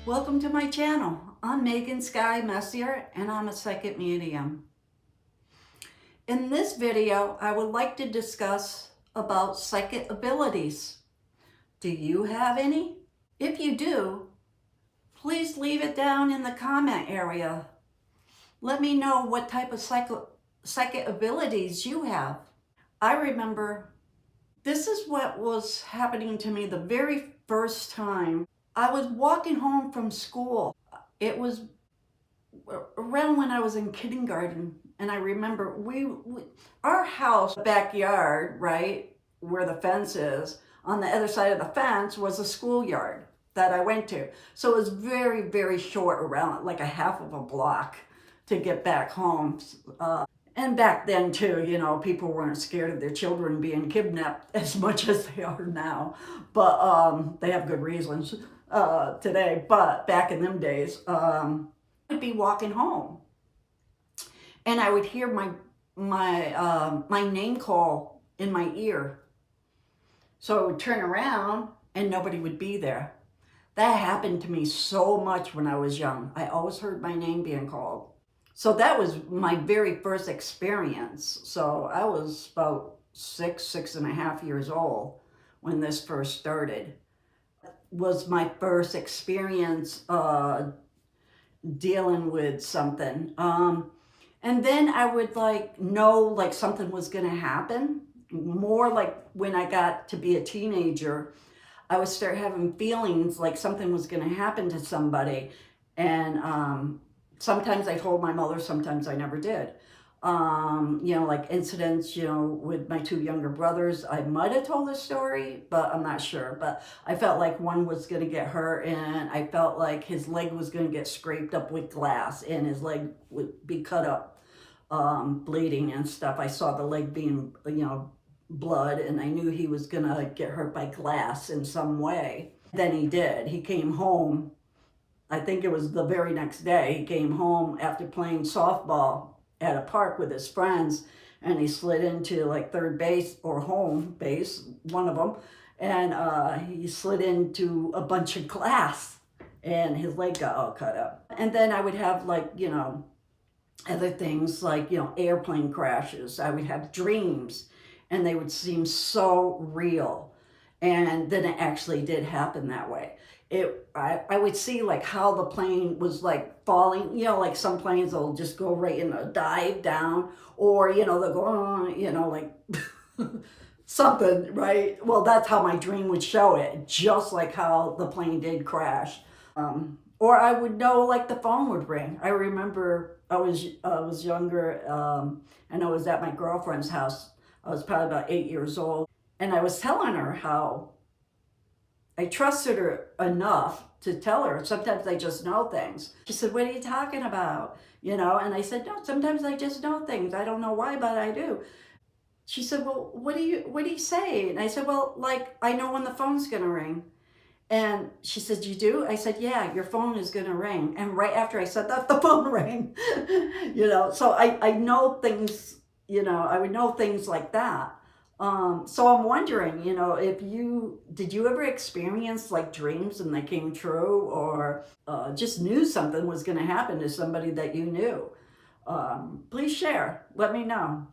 Welcome to my channel. I'm Megan Sky Messier and I'm a psychic medium. In this video, I would like to discuss about psychic abilities. Do you have any? If you do, please leave it down in the comment area. Let me know what type of psychic abilities you have. I remember this is what was happening to me the very first time. I was walking home from school. It was around when I was in kindergarten, and I remember our house backyard, right where the fence is, on the other side of the fence was a schoolyard that I went to. So it was very, very short, around like a half of a block to get back home. And back then too, people weren't scared of their children being kidnapped as much as they are now. But they have good reasons today. But back in them days, I'd be walking home and I would hear my name call in my ear. So I would turn around and nobody would be there. That happened to me so much when I was young. I always heard my name being called. So that was my very first experience. So I was about 6.5 years old when this first started. Was my first experience dealing with something. And then I would know like something was gonna happen. More like when I got to be a teenager, I would start having feelings like something was gonna happen to somebody. And sometimes I told my mother, sometimes I never did. Like incidents, with my two younger brothers. I might have told the story, but I'm not sure. But I felt like one was going to get hurt, and I felt like his leg was going to get scraped up with glass, and his leg would be cut up, bleeding and stuff. I saw the leg being, blood, and I knew he was going to get hurt by glass in some way. Then he did. He came home. I think it was the very next day. He came home after playing softball at a park with his friends, and he slid into like third base or home base, one of them, and he slid into a bunch of glass and his leg got all cut up. And then I would have other things like, airplane crashes. I would have dreams and they would seem so real. And then it actually did happen that way. I would see like how the plane was like falling, like some planes will just go right in a dive down, or they'll go on, like something, right? Well, that's how my dream would show it, just like how the plane did crash. Or I would know like the phone would ring. I remember I was younger, and I was at my girlfriend's house. I was probably about 8 years old, and I was telling her how I trusted her enough to tell her. Sometimes I just know things. She said, "What are you talking about?" And I said, "No, sometimes I just know things. I don't know why, but I do." She said, "Well, what do you say?" And I said, "Well, like, I know when the phone's gonna ring." And she said, "You do?" I said, "Yeah, your phone is gonna ring." And right after I said that, the phone rang. So I know things, I would know things like that. So I'm wondering, did you ever experience like dreams and they came true, or just knew something was going to happen to somebody that you knew? Please share. Let me know.